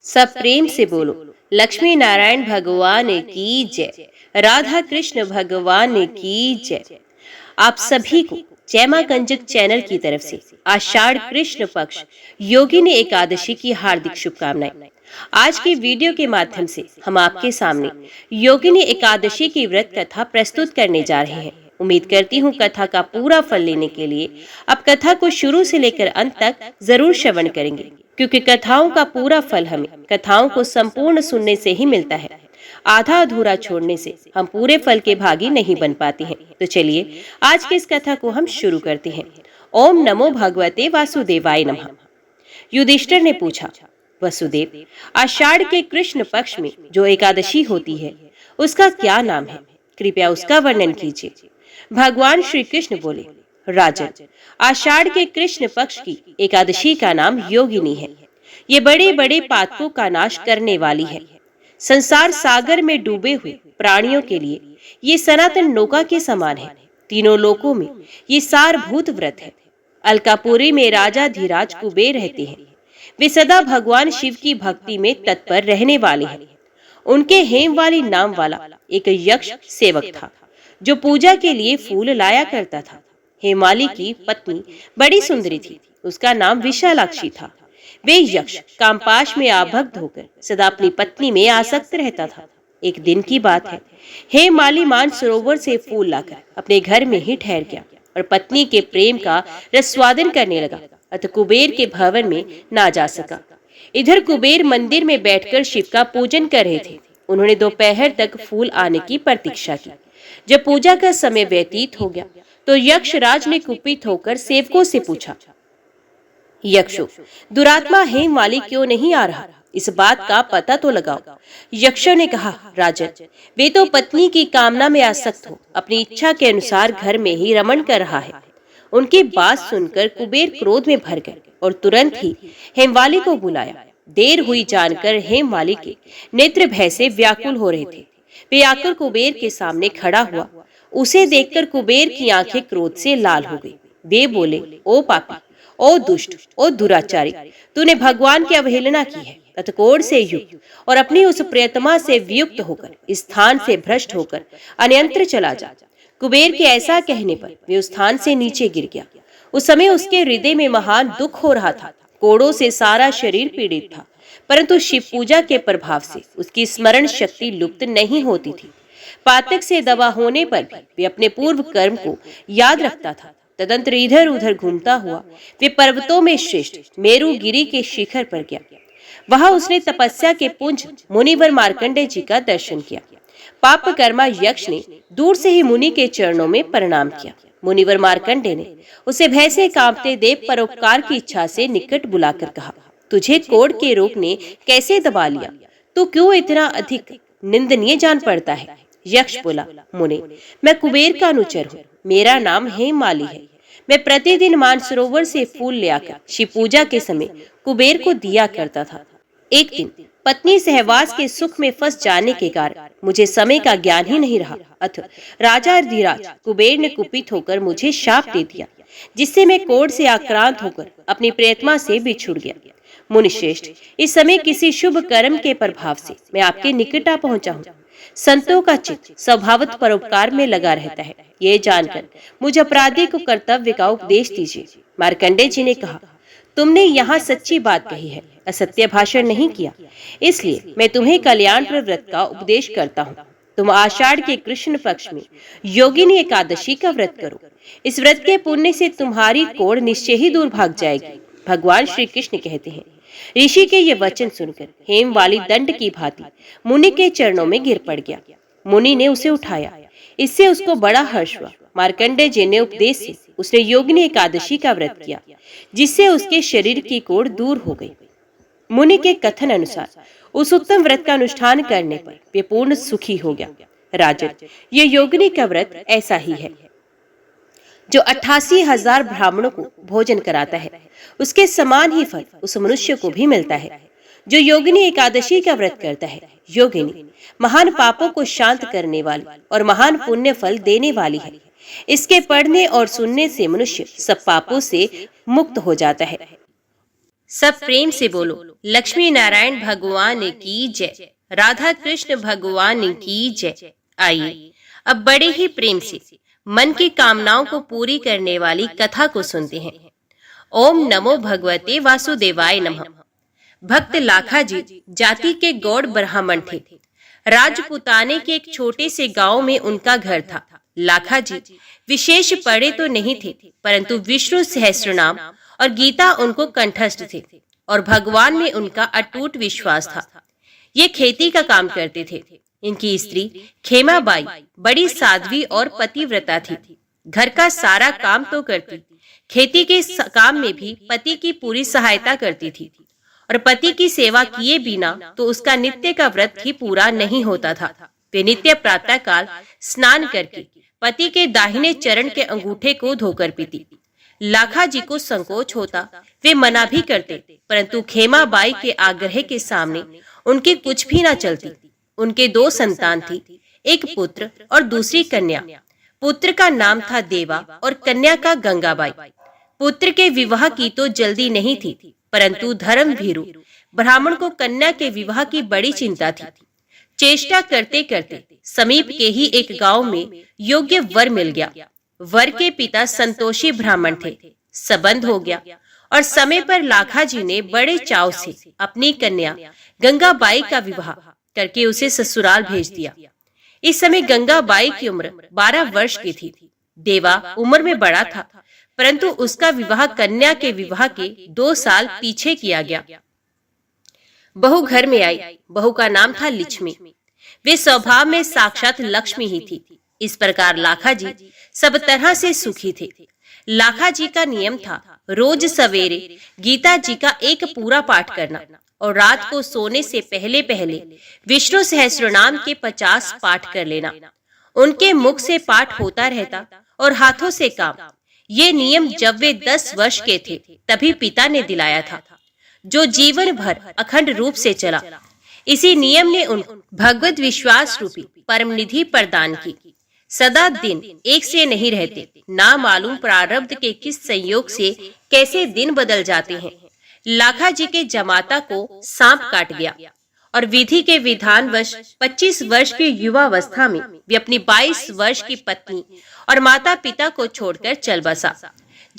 सब प्रेम से बोलो। लक्ष्मी नारायण भगवान की जय। राधा कृष्ण भगवान की जय। आप सभी को जय मां कंजक चैनल की तरफ से आषाढ़ कृष्ण पक्ष योगिनी एकादशी की हार्दिक शुभकामनाएं। आज की वीडियो के माध्यम से हम आपके सामने योगिनी एकादशी की व्रत कथा प्रस्तुत करने जा रहे हैं। उम्मीद करती हूँ कथा का पूरा फल लेने के लिए आप कथा को शुरू से लेकर अंत तक जरूर श्रवण करेंगे, क्योंकि कथाओं का पूरा फल हमें कथाओं को संपूर्ण सुनने से ही मिलता है। आधा अधूरा छोड़ने से हम पूरे फल के भागी नहीं बन पाते हैं। तो चलिए आज की इस कथा को हम शुरू करते हैं। ओम नमो भगवते वासुदेवाय नमः। युधिष्ठिर ने पूछा, वसुदेव, आषाढ़ के कृष्ण पक्ष में जो एकादशी होती है उसका क्या नाम है? कृपया उसका वर्णन कीजिए। भगवान श्री कृष्ण बोले, राजन, आषाढ़ के कृष्ण पक्ष की एकादशी का नाम योगिनी है। ये बड़े बड़े पातकों का नाश करने वाली है। संसार सागर में डूबे हुए प्राणियों के लिए ये सनातन नौका के समान है। तीनों लोकों में ये सारभूत व्रत है। अलकापुरी में राजा धीराज कुबेर रहते हैं। वे सदा भगवान शिव की भक्ति में तत्पर रहने वाले हैं। उनके हेमवाली नाम वाला एक यक्ष सेवक था जो पूजा के लिए फूल लाया करता था। हेमाली की पत्नी बड़ी सुंदरी थी। उसका नाम विशालाक्षी था। वे यक्ष कामपाश में आभक्त होकर सदा अपनी पत्नी में आसक्त रहता था। एक दिन की बात है, हेमाली मानसरोवर से फूल लाकर अपने घर में ही ठहर गया और पत्नी के प्रेम का रसवादन करने लगा। अतः कुबेर के भवन में ना जा सका। इधर कुबेर मंदिर में बैठकर शिव का पूजन कर रहे थे। उन्होंने दोपहर तक फूल आने की प्रतीक्षा की। जब पूजा का समय व्यतीत हो गया तो यक्षराज ने कुपित होकर सेवकों से पूछा, यक्षो, दुरात्मा हेमवाली क्यों नहीं आ रहा? इस बात का पता तो लगाओ। यक्षों ने कहा, राजन, वे तो पत्नी की कामना में आसक्त हो अपनी इच्छा के अनुसार घर में ही रमण कर रहा है। उनकी बात सुनकर कुबेर क्रोध में भर गए और तुरंत ही हेमवाली को बुलाया। देर हुई जानकर हेमवाली के नेत्र भय से व्याकुल हो रहे थे। वे आकर कुबेर के सामने खड़ा हुआ। उसे देखकर कुबेर की आंखें क्रोध से लाल हो गई। वे बोले, ओ पापी, ओ दुष्ट, ओ दुराचारी, तूने भगवान की अवहेलना की है। तत्कोण से युक्त और अपनी उस प्रियतमा से वियुक्त होकर इस स्थान से भ्रष्ट होकर अन्यंत्र चला जा। कुबेर के ऐसा कहने पर वे उस स्थान से नीचे गिर गया। उस समय उसके हृदय में महान दुख हो रहा था। कोड़ों से सारा शरीर पीड़ित था, परंतु शिव पूजा के प्रभाव से उसकी स्मरण शक्ति लुप्त नहीं होती थी। पातक से दवा होने पर भी वे अपने पूर्व कर्म को याद रखता था। तदंतर इधर उधर घूमता हुआ वे पर्वतों में श्रेष्ठ मेरुगिरी के शिखर पर गया। वहां उसने तपस्या के पुंज मुनिवर मार्कंडेय जी का दर्शन किया। पाप कर्मा यक्ष ने दूर से ही मुनि के चरणों में प्रणाम किया। मुनिवर मार्कंडेय ने उसे भय से कांपते देव परोपकार की इच्छा से निकट बुलाकर कहा, तुझे कोढ़ के रोग ने कैसे दबा लिया? तू क्यों इतना अधिक निंदनीय जान पड़ता है? यक्ष बोला, मुने, मैं कुबेर का अनुचर हूँ। मेरा नाम हेममाली है। मैं प्रतिदिन मानसरोवर से फूल ले आकर शिव पूजा के समय कुबेर को दिया करता था। एक दिन पत्नी सहवास के सुख में फंस जाने के कारण मुझे समय का ज्ञान ही नहीं रहा। अतः राजा धीराज कुबेर ने कुपित होकर मुझे शाप दे दिया, जिससे मैं कोढ़ से आक्रांत होकर अपनी प्रियतमा से बिछुड़ गया। मुनिश्रेष्ठ, इस समय किसी शुभ कर्म के प्रभाव से मैं आपके निकट आ पहुंचा हूँ। संतों का चित्त स्वभावत परोपकार में लगा रहता है। ये जानकर मुझे अपराधी को कर्तव्य का उपदेश दीजिए। मार्कंडेय जी ने कहा, तुमने यहाँ सच्ची बात कही है, असत्य भाषण नहीं किया। इसलिए मैं तुम्हें कल्याण व्रत का उपदेश करता हूँ। तुम आषाढ़ के कृष्ण पक्ष में योगिनी एकादशी का व्रत करो। इस व्रत के पुण्य से तुम्हारी कोढ़ निश्चय ही दूर भाग जाएगी। भगवान श्री कृष्ण कहते हैं। ऋषि के ये वचन सुनकर हेमवाली दंड की भांति मुनि के चरणों में गिर पड़ गया। मुनि ने उसे उठाया। इससे उसको बड़ा हर्ष हुआ। मार्कंडेय जी ने उपदेश से उसने योगिनी एकादशी का व्रत किया, जिससे उसके शरीर की कोढ़ दूर हो गई। मुनि के कथन अनुसार उस उत्तम व्रत का अनुष्ठान करने पर वे पूर्ण सुखी हो गया। राजन, ये योगिनी का व्रत ऐसा ही है जो 88,000 ब्राह्मणों को भोजन कराता है। उसके समान ही फल उस मनुष्य को भी मिलता है जो योगिनी एकादशी का व्रत करता है। योगिनी महान पापों को शांत करने वाली और महान पुण्य फल देने वाली है। इसके पढ़ने और सुनने से मनुष्य सब पापों से मुक्त हो जाता है। सब प्रेम से बोलो, लक्ष्मी नारायण भगवान की जय, राधा कृष्ण भगवान की जय। आइए अब बड़े ही प्रेम से मन की कामनाओं को पूरी करने वाली कथा को सुनते हैं। ओम नमो भगवते वासुदेवाय नमः। भक्त लाखा जी जाति के गौड़ ब्राह्मण थे। राजपुताने के एक छोटे से गांव में उनका घर था। लाखा जी विशेष पढ़े तो नहीं थे, परंतु विष्णु सहस्त्रनाम और गीता उनको कंठस्थ थे और भगवान में उनका अटूट विश्वास था। ये खेती का काम करते थे। इनकी स्त्री खेमाबाई बड़ी साध्वी और पतिव्रता थी। घर का सारा काम तो करती, खेती के काम में भी पति की पूरी सहायता करती थी और पति की सेवा किए बिना तो उसका नित्य का व्रत ही पूरा नहीं होता था। वे नित्य प्रातः काल स्नान करके पति के दाहिने चरण के अंगूठे को धोकर पीती। लाखा जी को संकोच होता, वे मना भी करते, परंतु खेमाबाई के आग्रह के सामने उनकी कुछ भी न चलती। उनके 2 संतान थी, एक पुत्र और दूसरी कन्या। पुत्र का नाम था देवा और कन्या का गंगाबाई। पुत्र के विवाह की तो जल्दी नहीं थी, परंतु धर्म भीरु ब्राह्मण को कन्या के विवाह की बड़ी चिंता थी। चेष्टा करते करते समीप के ही एक गांव में योग्य वर मिल गया। वर के पिता संतोषी ब्राह्मण थे। संबंध हो गया और समय पर लाखा जी ने बड़े चाव से अपनी कन्या गंगाबाई का विवाह करके उसे ससुराल भेज दिया। इस समय गंगाबाई की उम्र 12 वर्ष की थी। देवा उम्र में बड़ा था, परंतु उसका विवाह कन्या के विवाह के 2 साल पीछे किया गया। बहू घर में आई। बहू का नाम था लक्ष्मी। वे स्वभाव में साक्षात लक्ष्मी ही थी। इस प्रकार लाखा जी सब तरह से सुखी थे। लाखा जी का नियम था रोज सवेरे गीता जी का एक पूरा पाठ करना और रात को सोने से पहले पहले विष्णु सहस्त्रनाम के 50 पाठ कर लेना। उनके मुख से पाठ होता रहता और हाथों से काम। ये नियम जब वे 10 वर्ष के थे तभी पिता ने दिलाया था, जो जीवन भर अखंड रूप से चला। इसी नियम ने उन भगवत विश्वास रूपी परम निधि प्रदान की। सदा दिन एक से नहीं रहते, ना मालूम प्रारब्ध के किस संयोग से कैसे दिन बदल जाते हैं। लाखा जी के जमाता को सांप काट गया और विधि के विधानवश 25 वर्ष की युवावस्था में वे अपनी 22 वर्ष की पत्नी और माता पिता को छोड़कर चल बसा।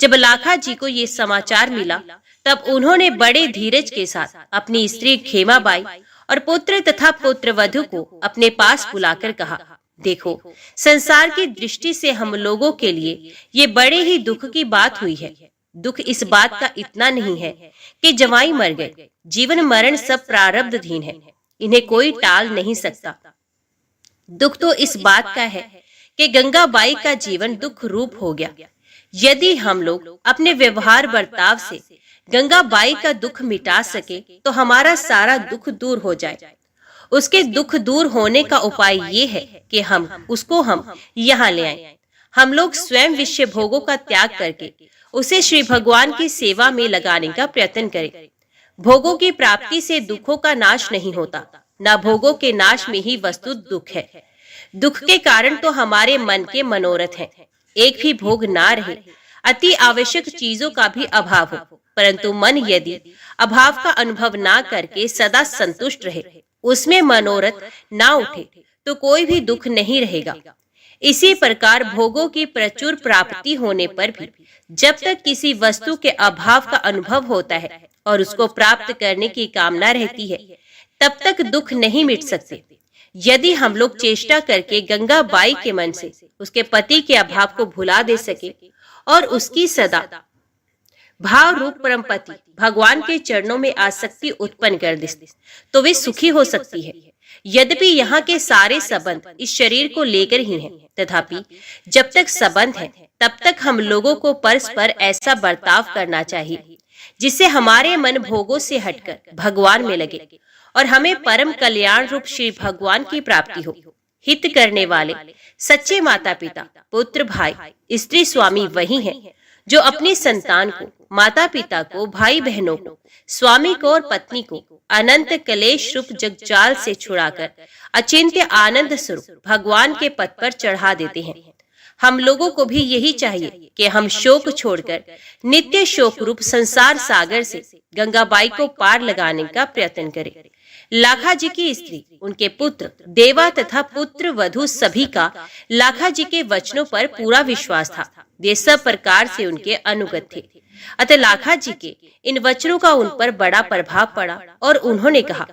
जब लाखा जी को ये समाचार मिला तब उन्होंने बड़े धीरज के साथ अपनी स्त्री खेमाबाई और पुत्र तथा पुत्रवधू को अपने पास बुलाकर कहा, देखो, संसार की दृष्टि से हम लोगों के लिए ये बड़े ही दुख की बात हुई है। दुख इस बात का इतना नहीं है कि जवाई मर गए। जीवन मरण सब प्रारब्धधीन है, इन्हें कोई टाल नहीं सकता। दुख तो इस बात का है कि गंगाबाई का जीवन दुख रूप हो गया। यदि हम लोग अपने व्यवहार बर्ताव से गंगाबाई का दुख मिटा सके तो हमारा सारा दुख दूर हो जाए। उसके दुख दूर होने का उपाय ये है कि हम यहाँ ले आए। हम लोग स्वयं विषय भोगों का त्याग करके उसे श्री भगवान की सेवा में लगाने का प्रयत्न करें। भोगों की प्राप्ति से दुखों का नाश नहीं होता, न भोगों के नाश में ही वस्तु दुख है। दुख के कारण तो हमारे मन के मनोरथ हैं। एक भी भोग ना रहे, अति आवश्यक चीजों का भी अभाव हो, परंतु मन यदि अभाव का अनुभव ना करके सदा संतुष्ट रहे, उसमें मनोरथ ना उठे, तो कोई भी दुख नहीं रहेगा। इसी प्रकार भोगों की प्रचुर प्राप्ति होने पर भी जब तक किसी वस्तु के अभाव का अनुभव होता है और उसको प्राप्त करने की कामना रहती है, तब तक दुख नहीं मिट सकते। यदि हम लोग चेष्टा करके गंगाबाई के मन से उसके पति के अभाव को भुला दे सके और उसकी सदा भाव रूप परम पति भगवान के चरणों में आसक्ति उत्पन्न कर दे, तो वे सुखी हो सकती है। यद्यपि यहाँ के सारे संबंध इस शरीर को लेकर ही हैं, तथापि जब तक संबंध है तब तक हम लोगों को परस्पर ऐसा बर्ताव करना चाहिए जिससे हमारे मन भोगों से हटकर भगवान में लगे और हमें परम कल्याण रूप श्री भगवान की प्राप्ति हो। हित करने वाले सच्चे माता पिता, पुत्र, भाई, स्त्री, स्वामी वही हैं जो अपनी संतान को, माता पिता को, भाई बहनों को, स्वामी को और पत्नी को अनंत कलेश रूप जगजाल से छुड़ाकर अचिंत्य आनंद स्वरूप भगवान के पद पर चढ़ा देते हैं। हम लोगों को भी यही चाहिए कि हम शोक छोड़कर नित्य शोक रूप संसार सागर से गंगाबाई को पार लगाने का प्रयत्न करें। लाखा जी की स्त्री, उनके पुत्र, देवा तथा पुत्र वधु सभी का लाखा जी के वचनों पर पूरा विश्वास था। वे सब प्रकार से उनके अनुगत थे। अतः लाखा जी के इन वचनों का उन पर बड़ा प्रभाव पड़ा और उन्होंने कहा,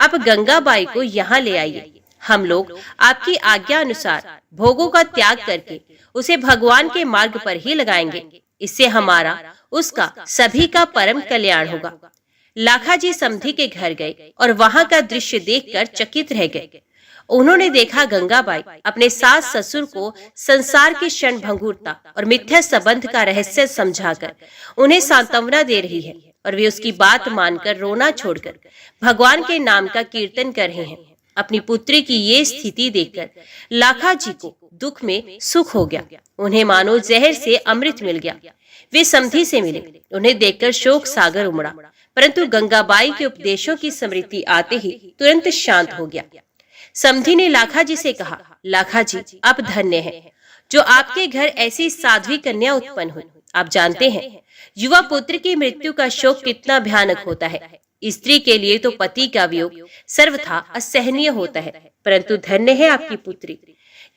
आप गंगाबाई को यहाँ ले आइए। हम लोग आपकी आज्ञा अनुसार भोगों का त्याग करके उसे भगवान के मार्ग पर ही लगाएंगे। इससे हमारा, उसका, सभी का परम कल्याण होगा। लाखा जी समधी के घर गए और वहां का दृश्य देखकर चकित रह गए। उन्होंने देखा गंगाबाई अपने सास ससुर को संसार की क्षण भंगुरता और मिथ्या संबंध का रहस्य समझाकर उन्हें सांत्वना दे रही है और वे उसकी बात मानकर रोना छोड़कर भगवान के नाम का कीर्तन कर रहे हैं। अपनी पुत्री की ये स्थिति देखकर लाखा जी को दुख में सुख हो गया। उन्हें मानो जहर से अमृत मिल गया। वे समधी से मिले। उन्हें देखकर शोक सागर उमड़ा, परंतु गंगाबाई के उपदेशों की स्मृति आते ही तुरंत शांत हो गया। समधी ने लाखा जी से कहा, लाखा जी, आप धन्य हैं जो आपके घर ऐसी साध्वी कन्या उत्पन्न हुई। आप जानते हैं युवा पुत्र की मृत्यु का शोक कितना भयानक होता है। स्त्री के लिए तो पति का वियोग सर्वथा असहनीय होता है, परंतु धन्य है आपकी पुत्री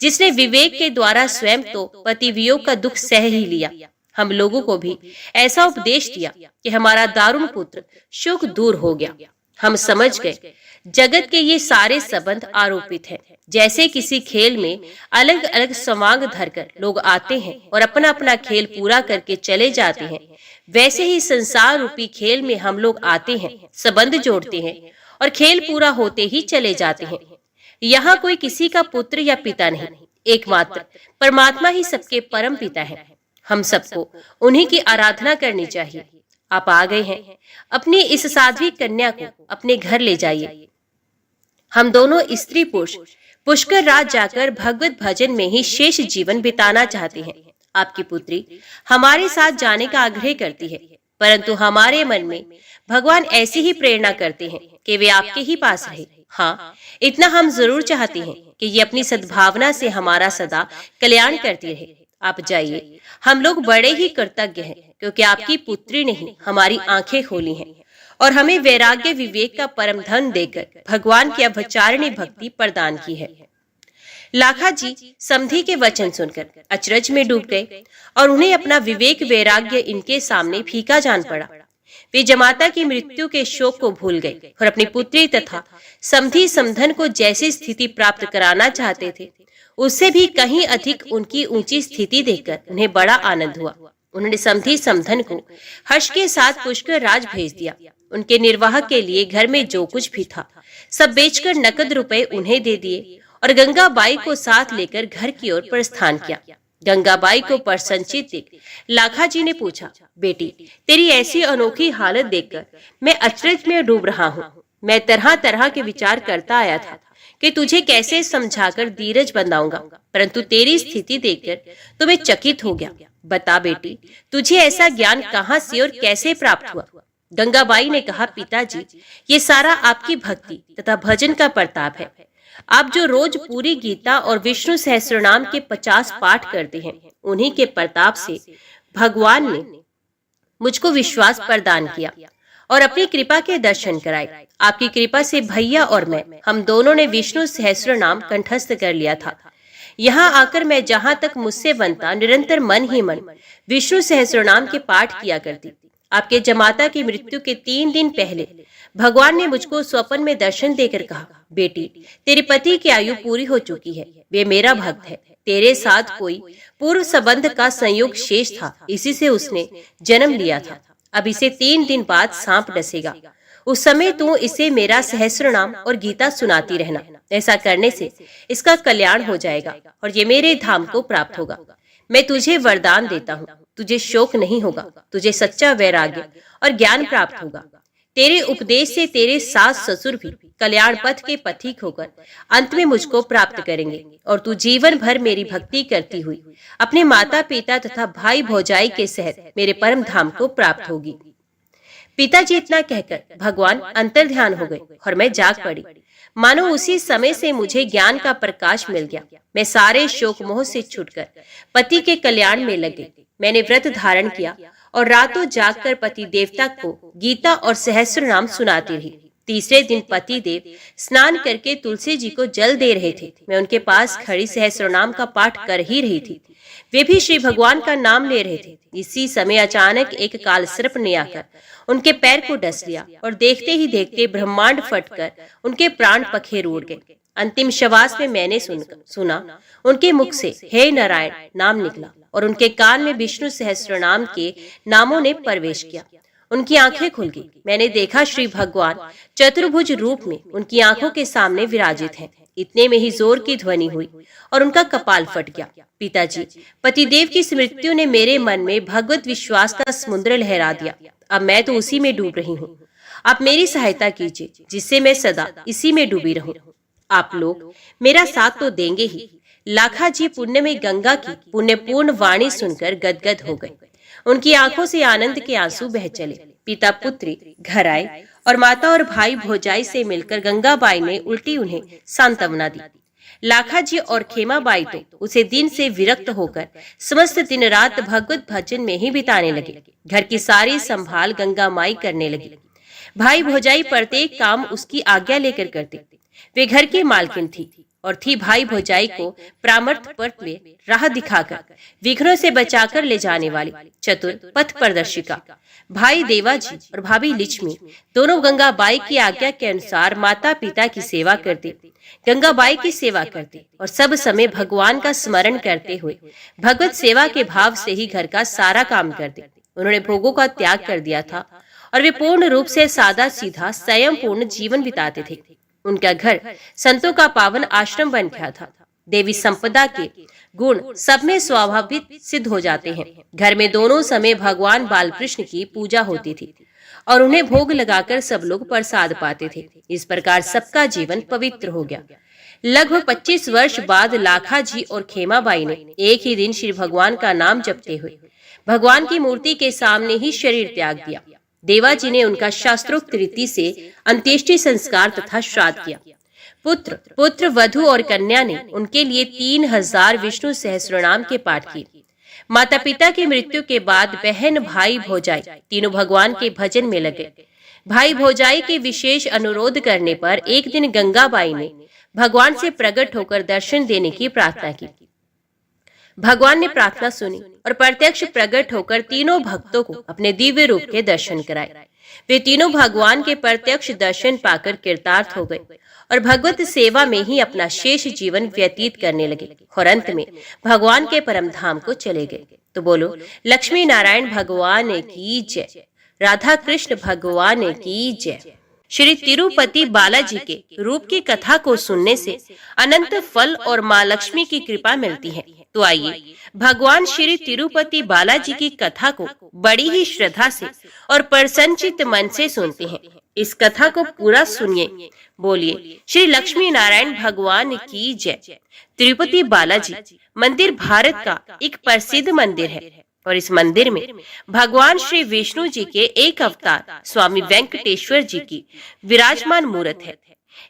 जिसने विवेक के द्वारा स्वयं तो पति वियोग का दुख सह ही लिया। हम लोगों को भी ऐसा उपदेश दिया कि हमारा दारुण पुत्र शोक दूर हो गया। हम समझ गए जगत के ये सारे संबंध आरोपित हैं। जैसे किसी खेल में अलग अलग समांग धरकर लोग आते हैं और अपना अपना खेल पूरा करके चले जाते हैं, वैसे ही संसार रूपी खेल में हम लोग आते हैं, संबंध जोड़ते हैं और खेल पूरा होते ही चले जाते हैं। यहाँ कोई किसी का पुत्र या पिता नहीं, एकमात्र परमात्मा ही सबके परम पिता है। हम सबको उन्हीं की आराधना करनी चाहिए। आप आ गए हैं, अपनी इस साध्वी कन्या को अपने घर ले जाइए। हम दोनों स्त्री पुरुष पुष्कर राज जाकर भगवत भजन में ही शेष जीवन बिताना चाहते हैं। आपकी पुत्री हमारे साथ जाने का आग्रह करती है, परंतु हमारे मन में भगवान ऐसी ही प्रेरणा करते हैं कि वे आपके ही पास रहे। हाँ, इतना हम जरूर चाहते हैं कि ये अपनी सद्भावना से हमारा सदा कल्याण करती रहे। आप जाइए। हम लोग बड़े ही कृतज्ञ हैं क्योंकि आपकी पुत्री ने ही हमारी आंखें खोली हैं और हमें वैराग्य विवेक का परम धन देकर भगवान की अवचारिणी भक्ति प्रदान की है। लाखा जी समधी के वचन सुनकर अचरज में डूब गए और उन्हें अपना विवेक वैराग्य इनके सामने फीका जान पड़ा। वे जमाता की मृत्यु के शोक को भूल गए और अपनी पुत्री तथा समधी समधन को जैसी स्थिति प्राप्त कराना चाहते थे उससे भी कहीं अधिक उनकी ऊंची स्थिति देखकर उन्हें बड़ा आनंद हुआ। उन्होंने समधी समधन को हर्ष के साथ पुष्कर राज भेज दिया। उनके निर्वाह के लिए घर में जो कुछ भी था सब बेचकर नकद रुपए उन्हें दे दिए और गंगाबाई को साथ लेकर घर की ओर प्रस्थान किया। गंगाबाई को प्रसन्नचित देख लाखा जी ने पूछा, बेटी, तेरी ऐसी अनोखी हालत देखकर मैं अचरज में डूब रहा हूँ। मैं तरह तरह के विचार करता आया था कि तुझे कैसे समझाकर धीरज बंधाऊंगा, परंतु तेरी स्थिति देखकर तो मैं चकित हो गया। बता बेटी, तुझे ऐसा ज्ञान कहाँ से और कैसे प्राप्त हुआ? गंगाबाई ने कहा, पिताजी, ये सारा आपकी भक्ति तथा भजन का प्रताप है। आप जो रोज पूरी गीता और विष्णु सहस्त्रनाम के 50 पाठ करते हैं, उन्हीं के प्रताप से भगवान ने मुझको विश्वास प्रदान किया और अपनी कृपा के दर्शन कराए। आपकी कृपा से भैया और मैं, हम दोनों ने विष्णु सहस्त्रनाम कंठस्थ कर लिया था। यहाँ आकर मैं जहाँ तक मुझसे बनता निरंतर मन ही मन विष्णु सहस्त्रनाम के पाठ किया करती। आपके जमाता की मृत्यु के 3 दिन पहले भगवान ने मुझको स्वप्न में दर्शन देकर कहा, बेटी, तेरे पति की आयु पूरी हो चुकी है, वे मेरा भक्त है। तेरे साथ कोई पूर्व संबंध का संयोग शेष था, इसी से उसने जन्म लिया था। अब इसे 3 दिन बाद सांप डसेगा। उस समय तू इसे मेरा सहस्त्रनाम और गीता सुनाती रहना। ऐसा करने से इसका कल्याण हो जाएगा और ये मेरे धाम को प्राप्त होगा। मैं तुझे वरदान देता हूँ, तुझे शोक नहीं होगा, तुझे सच्चा वैराग्य और ज्ञान प्राप्त होगा। तेरे उपदेश से तेरे सास ससुर भी कल्याण पथ के पथिक होकर अंत में मुझको प्राप्त करेंगे और तू जीवन भर मेरी भक्ति करती हुई अपने माता पिता तथा भाई भौजाई के सहित मेरे परम धाम को प्राप्त होगी। पिताजी इतना कहकर भगवान अंतर्ध्यान हो गए और मैं जाग पड़ी। मानो उसी समय से मुझे ज्ञान का प्रकाश मिल गया। मैं सारे शोक मोह से छूटकर पति के कल्याण में लग गई। मैंने व्रत धारण किया और रातों जागकर पति देवता को गीता और सहस्त्र नाम सुनाती रही। तीसरे दिन पति देव स्नान करके तुलसी जी को जल दे रहे थे। मैं उनके पास खड़ी सहस्त्र नाम का पाठ कर ही रही थी। वे भी श्री भगवान का नाम ले रहे थे। इसी समय अचानक एक काल सर्प ने आकर उनके पैर को डस लिया और देखते ही देखते ब्रह्मांड फटकर उनके प्राण पखेर उड़ गए। अंतिम श्वास में मैंने सुना उनके मुख से हे नारायण नाम निकला और उनके कान में विष्णु सहस्त्र नाम के नामों ने प्रवेश किया। उनकी आंखें खुल गई। मैंने देखा श्री भगवान चतुर्भुज रूप में उनकी आंखों के सामने विराजित हैं। इतने में ही जोर की ध्वनि हुई और उनका कपाल फट गया। पिताजी, पतिदेव की इस मृत्यु ने मेरे मन में भगवत विश्वास का समुद्र लहरा दिया। अब मैं तो उसी में डूब रही हूँ। आप मेरी सहायता कीजिए जिससे मैं सदा इसी में डूबी रहूं। आप लोग मेरा साथ तो देंगे ही। लाखा जी पुण्य में गंगा की पुण्यपूर्ण वाणी सुनकर गदगद हो गए। उनकी आंखों से आनंद के आंसू बह चले। पिता पुत्री घर आए और माता और भाई भौजाई से मिलकर गंगाबाई ने उल्टी उन्हें सांत्वना दी। लाखा जी और खेमाबाई तो उसे दिन से विरक्त होकर समस्त दिन रात भगवत भजन में ही बिताने लगे। घर की सारी संभाल गंगा माई करने लगी। भाई भौजाई प्रत्येक काम उसकी आज्ञा लेकर करते। वे घर की मालकिन थी और थी भाई भौजाई को प्रामर्थ पथ में राह दिखाकर विघ्नों से बचाकर ले जाने वाली चतुर पथ प्रदर्शिका। भाई देवाजी और भाभी लक्ष्मी दोनों गंगाबाई की आज्ञा के अनुसार माता पिता की सेवा करते, गंगाबाई की सेवा करते और सब समय भगवान का स्मरण करते हुए भगवत सेवा के भाव से ही घर का सारा काम करते। उन्होंने भोगों का त्याग कर दिया था और वे पूर्ण रूप से सादा सीधा संयम पूर्ण जीवन बिताते थे। उनका घर संतों का पावन आश्रम बन गया था। देवी संपदा के गुण सब में स्वाभाविक सिद्ध हो जाते हैं। घर में दोनों समय भगवान बालकृष्ण की पूजा होती थी और उन्हें भोग लगाकर सब लोग प्रसाद पाते थे। इस प्रकार सबका जीवन पवित्र हो गया। लगभग 25 वर्ष बाद लाखा जी और खेमाबाई ने एक ही दिन श्री भगवान का नाम जपते हुए भगवान की मूर्ति के सामने ही शरीर त्याग दिया। देवाजी ने उनका शास्त्रोक्त रीति से अंत्येष्टि संस्कार तथा श्राद्ध किया। पुत्र वधु और कन्या ने उनके लिए 3000 विष्णु सहस्रनाम के पाठ किए। माता पिता की मृत्यु के बाद बहन भाई भौजाई तीनों भगवान के भजन में लगे। भाई भौजाई के विशेष अनुरोध करने पर एक दिन गंगाबाई ने भगवान से प्रकट होकर दर्शन देने की प्रार्थना की। भगवान ने प्रार्थना सुनी और प्रत्यक्ष प्रकट होकर तीनों भक्तों को अपने दिव्य रूप के दर्शन कराए। वे तीनों भगवान के प्रत्यक्ष दर्शन पाकर कृतार्थ हो गए और भगवत सेवा में ही अपना शेष जीवन व्यतीत करने लगे और अंत में भगवान के परम धाम को चले गए। तो बोलो लक्ष्मी नारायण भगवान की जय, राधा कृष्ण भगवान की जय। श्री तिरुपति बालाजी के रूप की कथा को सुनने से अनंत फल और माँ लक्ष्मी की कृपा मिलती है। तो आइए भगवान श्री तिरुपति बालाजी की कथा को बड़ी ही श्रद्धा से और प्रसन्नचित्त मन से सुनते हैं। इस कथा को पूरा सुनिए। बोलिए श्री लक्ष्मी नारायण भगवान की जय। तिरुपति बालाजी मंदिर भारत का एक प्रसिद्ध मंदिर है और इस मंदिर में भगवान श्री विष्णु जी के एक अवतार स्वामी वेंकटेश्वर जी की विराजमान मूर्त है।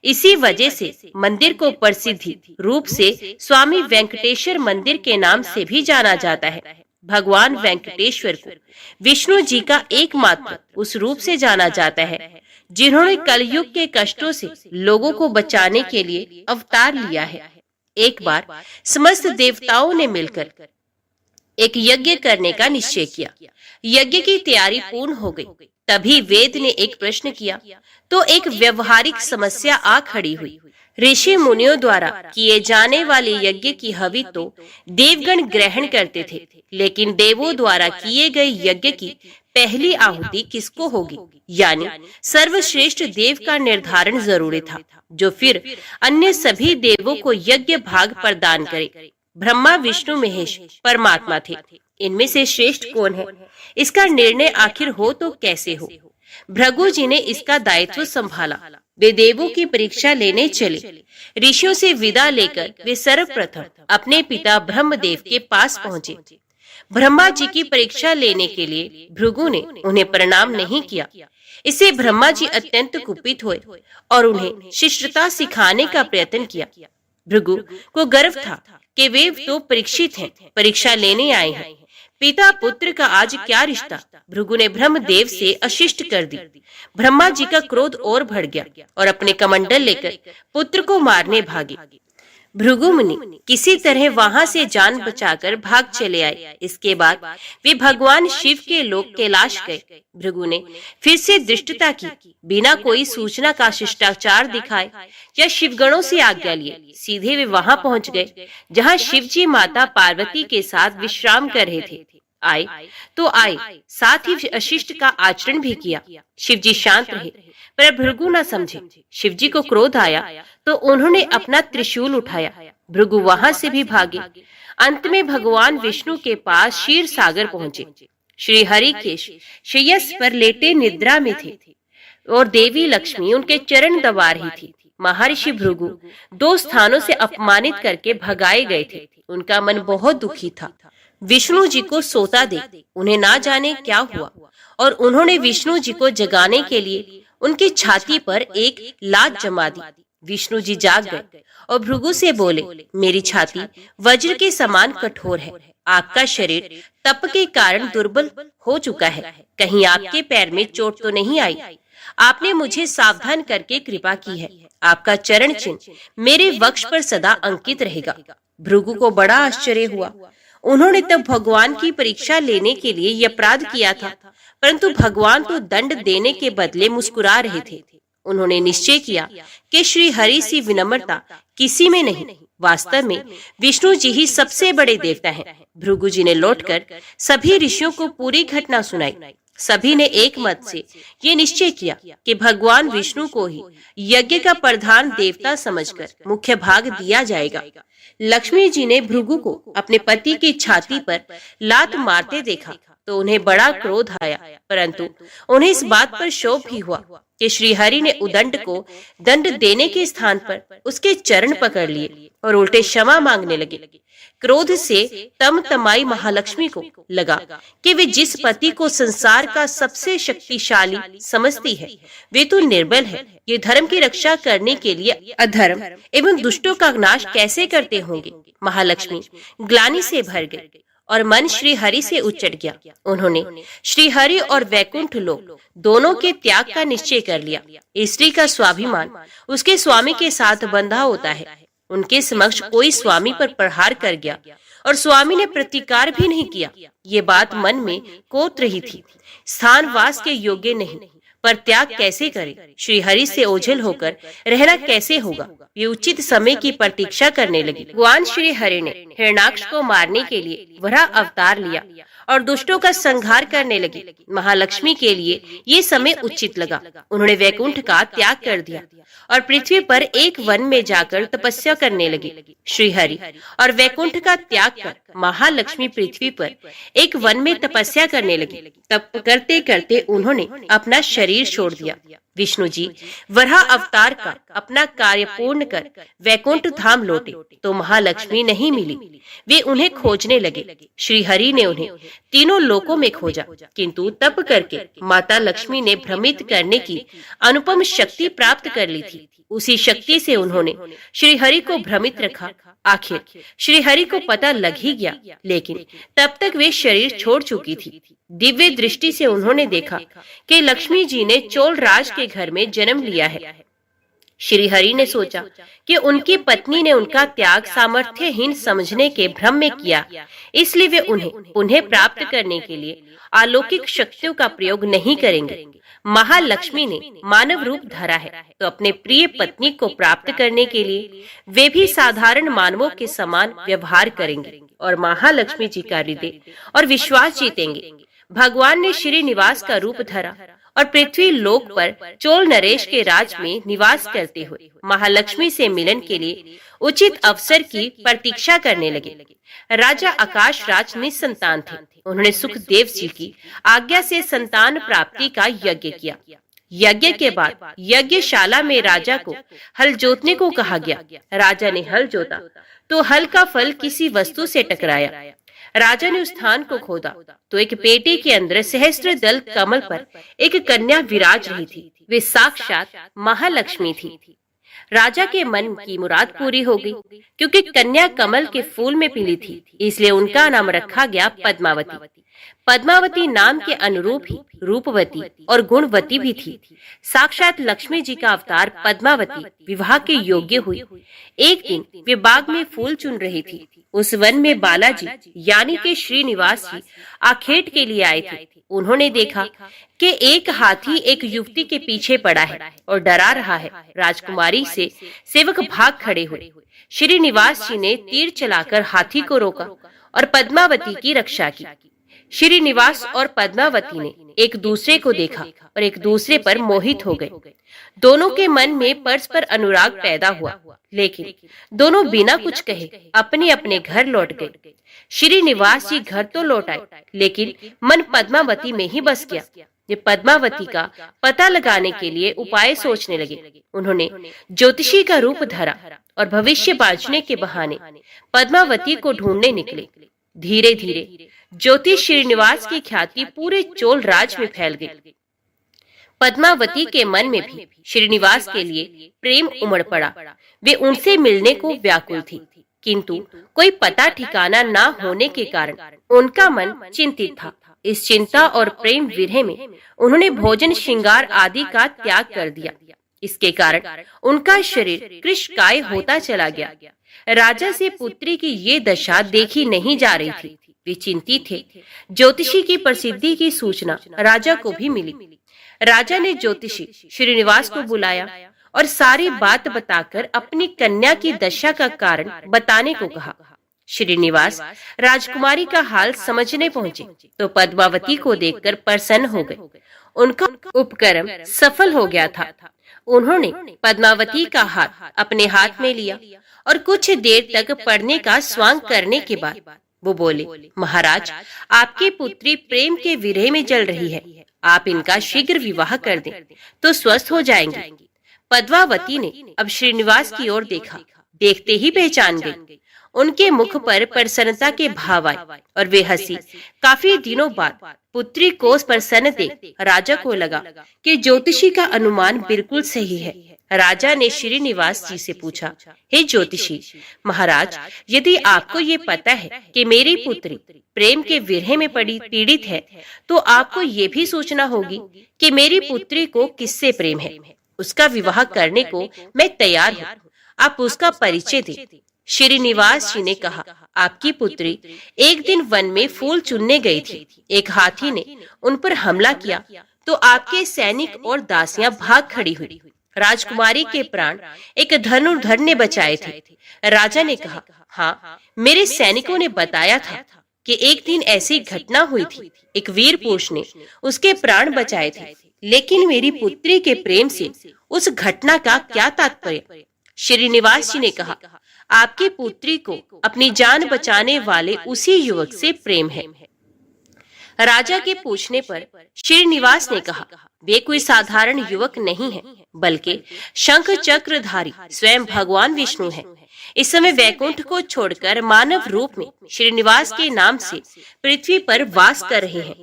इसी वजह से मंदिर को प्रसिद्धि रूप से स्वामी वेंकटेश्वर मंदिर के नाम से भी जाना जाता है। भगवान वेंकटेश्वर को विष्णु जी का एकमात्र उस रूप से जाना जाता है जिन्होंने कलयुग के कष्टों से लोगों को बचाने के लिए अवतार लिया है। एक बार समस्त देवताओं ने मिलकर एक यज्ञ करने का निश्चय किया। यज्ञ की तैयारी पूर्ण हो गई। तभी वेद ने एक प्रश्न किया तो एक व्यवहारिक समस्या आ खड़ी हुई। ऋषि मुनियों द्वारा किए जाने वाले यज्ञ की हवि तो देवगण ग्रहण करते थे, लेकिन देवों द्वारा किए गए यज्ञ की पहली आहुति किसको होगी, यानी सर्वश्रेष्ठ देव का निर्धारण जरूरी था, जो फिर अन्य सभी देवों को यज्ञ भाग प्रदान करे। ब्रह्मा विष्णु महेश परमात्मा थे। इनमें से श्रेष्ठ कौन है, इसका निर्णय आखिर हो तो कैसे हो। भृगु जी ने इसका दायित्व संभाला। वे देवों की परीक्षा लेने चले। ऋषियों से विदा लेकर वे सर्वप्रथम अपने पिता ब्रह्मदेव के पास पहुंचे। ब्रह्मा जी की परीक्षा लेने के लिए भृगु ने उन्हें प्रणाम नहीं किया। इससे ब्रह्मा जी अत्यंत कुपित हुए और उन्हें शिष्टता सिखाने का प्रयत्न किया। भृगु को गर्व था कि वे तो परीक्षित हैं, परीक्षा लेने आए हैं। पिता पुत्र का आज क्या रिश्ता। भृगु ने ब्रह्मदेव से अशिष्ट कर दी। ब्रह्मा जी का क्रोध और बढ़ गया और अपने कमंडल लेकर पुत्र को मारने भागे। भृगु मुनि किसी तरह वहां से जान बचाकर भाग चले आए। इसके बाद वे भगवान शिव के लोक कैलाश गए। भृगु ने फिर से धृष्टता की, बिना कोई सूचना का शिष्टाचार दिखाए या शिवगणों से आज्ञा लिए सीधे वे वहां पहुंच गए जहां शिव जी माता पार्वती के साथ विश्राम कर रहे थे। आए तो आए, साथ ही अशिष्ट का आचरण भी किया। शिव जी शांत रहे, पर भृगु न समझे। शिव जी को क्रोध आया तो उन्होंने अपना त्रिशूल उठाया। भृगु वहां से भी भागे। अंत में भगवान विष्णु के पास क्षीर सागर पहुंचे। श्री हरि के श्रेयस पर लेटे निद्रा में थे और देवी लक्ष्मी उनके चरण दबा रही थी। महर्षि भृगु 2 स्थानों से अपमानित करके भगाए गए थे। उनका मन बहुत दुखी था। विष्णु जी को सोता देख उन्हें ना जाने क्या हुआ और उन्होंने विष्णु जी को जगाने के लिए उनकी छाती पर एक लात जमा दी। विष्णु जी जाग गए और भृगु से बोले, मेरी छाती वज्र के समान कठोर है। आपका शरीर तप के कारण दुर्बल हो चुका है। कहीं आपके पैर में चोट तो नहीं आई? आपने मुझे सावधान करके कृपा की है। आपका चरण चिन्ह मेरे वक्ष पर सदा अंकित रहेगा। भृगु को बड़ा आश्चर्य हुआ। उन्होंने तब भगवान की परीक्षा लेने के लिए यह अपराध किया था, परंतु भगवान तो दंड देने के बदले मुस्कुरा रहे थे। उन्होंने निश्चय किया कि श्री हरि सी विनम्रता किसी में नहीं। वास्तव में विष्णु जी ही सबसे बड़े देवता हैं। भृगु जी ने लौटकर सभी ऋषियों को पूरी घटना सुनाई। सभी ने एक मत से ये निश्चय किया कि भगवान विष्णु को ही यज्ञ का प्रधान देवता समझकर मुख्य भाग दिया जाएगा। लक्ष्मी जी ने भृगु को अपने पति की छाती पर लात मारते देखा तो उन्हें बड़ा क्रोध आया, परंतु उन्हें इस बात पर क्षोभ भी हुआ कि श्री हरि ने उदंड को दंड देने के स्थान पर उसके चरण पकड़ लिए और उल्टे क्षमा मांगने लगे। क्रोध से तमतमाई महालक्ष्मी को लगा कि वे जिस पति को संसार का सबसे शक्तिशाली समझती है वे तो निर्बल है। ये धर्म की रक्षा करने के लिए अधर्म एवं दुष्टों का नाश कैसे करते होंगे। महालक्ष्मी ग्लानि से भर गई और मन श्री हरि से उचट गया। उन्होंने श्री हरि और वैकुंठ लोक दोनों के त्याग का निश्चय कर लिया। स्त्री का स्वाभिमान उसके स्वामी के साथ बंधा होता है। उनके समक्ष कोई स्वामी पर प्रहार कर गया और स्वामी ने प्रतिकार भी नहीं किया। ये बात मन में कोत रही थी। स्थानवास के योग्य नहीं, पर त्याग कैसे करे? श्री हरि से ओझल होकर रहना कैसे होगा? ये उचित समय की प्रतीक्षा करने लगी। भगवान श्री हरि ने हिरण्याक्ष को मारने के लिए वराह अवतार लिया और दुष्टों का संहार करने लगे। महालक्ष्मी के लिए ये समय उचित लगा। उन्होंने वैकुंठ का त्याग कर दिया और पृथ्वी पर एक वन में जाकर तपस्या करने लगे। श्री हरि और वैकुंठ का त्याग कर महालक्ष्मी पृथ्वी पर एक वन में तपस्या करने लगे। तप करते करते उन्होंने अपना शरीर छोड़ दिया। विष्णु जी वराह अवतार का अपना कार्य पूर्ण कर वैकुंठ धाम लौटे तो महालक्ष्मी नहीं मिली। वे उन्हें खोजने लगे। श्री हरि ने उन्हें तीनों लोकों में खोजा, किंतु तप करके माता लक्ष्मी ने भ्रमित करने की अनुपम शक्ति प्राप्त कर ली थी। उसी शक्ति से उन्होंने श्री हरि को भ्रमित रखा। आखिर श्री हरि को पता लग ही गया, लेकिन तब तक वे शरीर छोड़ चुकी थी। दिव्य दृष्टि से उन्होंने देखा कि लक्ष्मी जी ने चोल राज के घर में जन्म लिया है। श्री हरि ने सोचा कि उनकी पत्नी ने उनका त्याग सामर्थ्यहीन समझने के भ्रम में किया, इसलिए वे उन्हें पुनः प्राप्त करने के लिए अलौकिक शक्तियों का प्रयोग नहीं करेंगे। महालक्ष्मी ने मानव रूप धरा है तो अपने प्रिय पत्नी को प्राप्त करने के लिए वे भी साधारण मानवों के समान व्यवहार करेंगे और महालक्ष्मी जी का हृदय और विश्वास जीतेंगे। भगवान ने श्रीनिवास का रूप धरा और पृथ्वी लोक पर चोल नरेश के राज में निवास करते हुए महालक्ष्मी से मिलन के लिए उचित अवसर की प्रतीक्षा करने लगे। राजा आकाश राज निसंतान थे। उन्होंने सुखदेव जी की आज्ञा से संतान प्राप्ति का यज्ञ किया। यज्ञ के बाद यज्ञशाला में राजा को हल जोतने को कहा गया। राजा ने हल जोता तो हल का फल किसी वस्तु से टकराया। राजा ने उस स्थान को खोदा तो एक पेटी के अंदर सहस्त्र दल कमल पर एक कन्या विराज रही थी। वे साक्षात महालक्ष्मी थी। राजा के मन की मुराद पूरी हो गई, क्योंकि कन्या कमल के फूल में पीली थी, इसलिए उनका नाम रखा गया पद्मावती। पद्मावती नाम के अनुरूप ही रूपवती और गुणवती भी थी। साक्षात लक्ष्मी जी का अवतार पद्मावती विवाह के योग्य हुई। एक दिन वे बाग में फूल चुन रही थी। उस वन में बालाजी यानी के श्रीनिवास जी आखेट के लिए आए थे। उन्होंने देखा कि एक हाथी एक युवती के पीछे पड़ा है और डरा रहा है। राजकुमारी से सेवक भाग खड़े हुए। श्रीनिवास जी ने तीर चलाकर हाथी को रोका और पद्मावती की रक्षा की। श्रीनिवास और पद्मावती ने एक दूसरे को देखा और एक दूसरे पर मोहित हो गए। दोनों के मन में परस्पर अनुराग पैदा हुआ, लेकिन दोनों बिना कुछ कहे अपने अपने घर लौट गए। श्रीनिवास जी घर तो लौट आए, लेकिन मन पद्मावती में ही बस गया। ये पद्मावती का पता लगाने के लिए उपाय सोचने लगे। उन्होंने ज्योतिषी का रूप धरा और भविष्य बांचने के बहाने पद्मावती को ढूंढने निकले। धीरे धीरे ज्योतिष श्रीनिवास की ख्याति पूरे चोल राज में फैल गई। पद्मावती के मन में भी श्रीनिवास के लिए प्रेम उमड़ पड़ा। वे उनसे मिलने को व्याकुल थी, किंतु कोई पता ठिकाना न होने के कारण उनका मन चिंतित था। इस चिंता और प्रेम विरह में उन्होंने भोजन श्रृंगार आदि का त्याग कर दिया। इसके कारण उनका शरीर कृशकाय होता चला गया। राजा से पुत्री की ये दशा देखी नहीं जा रही थी। वे चिंतित थे। ज्योतिषी की प्रसिद्धि की सूचना राजा को भी मिली। राजा ने ज्योतिषी श्रीनिवास को बुलाया और सारी बात बताकर अपनी कन्या की दशा का कारण बताने को कहा। श्रीनिवास राजकुमारी का हाल समझने पहुंचे तो पद्मावती को देखकर प्रसन्न हो गए। उनका उपक्रम सफल हो गया था। उन्होंने पद्मावती का हाथ अपने हाथ में लिया और कुछ देर तक पढ़ने का स्वांग करने के बाद वो बोले, महाराज, आपकी पुत्री प्रेम के विरह में जल रही है। आप इनका शीघ्र विवाह कर दें तो स्वस्थ हो जाएंगे। पद्मावती ने अब श्रीनिवास की ओर देखा। देखते ही पहचान गई। उनके मुख पर प्रसन्नता के भाव आए और वे हंसी। काफी दिनों बाद पुत्री को प्रसन्न देख राजा को लगा कि ज्योतिषी का अनुमान बिल्कुल सही है। राजा ने श्रीनिवास जी से पूछा, हे ज्योतिषी महाराज, यदि आपको ये पता है कि मेरी पुत्री प्रेम के विरह में पीड़ित है, तो आपको ये भी सोचना होगी कि मेरी पुत्री को किससे प्रेम है। उसका विवाह करने को मैं तैयार हूँ। आप उसका परिचय दें। श्रीनिवास जी ने कहा, आपकी पुत्री एक दिन वन में फूल चुनने गई थी। एक हाथी ने उन पर हमला किया तो आपके सैनिक और दासियां भाग खड़ी हुई। राजकुमारी के प्राण एक धनुर्धर ने बचाए थे। राजा ने कहा, हाँ, मेरे सैनिकों ने बताया था कि एक दिन ऐसी घटना हुई थी। एक वीर पुरुष ने उसके प्राण बचाए थे, लेकिन मेरी पुत्री के प्रेम से उस घटना का क्या तात्पर्य। श्रीनिवास जी ने कहा, आपकी पुत्री को अपनी जान बचाने वाले उसी युवक से प्रेम है। राजा के पूछने पर श्रीनिवास ने कहा, वे कोई साधारण युवक नहीं है, बल्कि शंख चक्रधारी स्वयं भगवान विष्णु है। इस समय वैकुंठ को छोड़कर मानव रूप में श्रीनिवास के नाम से पृथ्वी पर वास कर रहे हैं।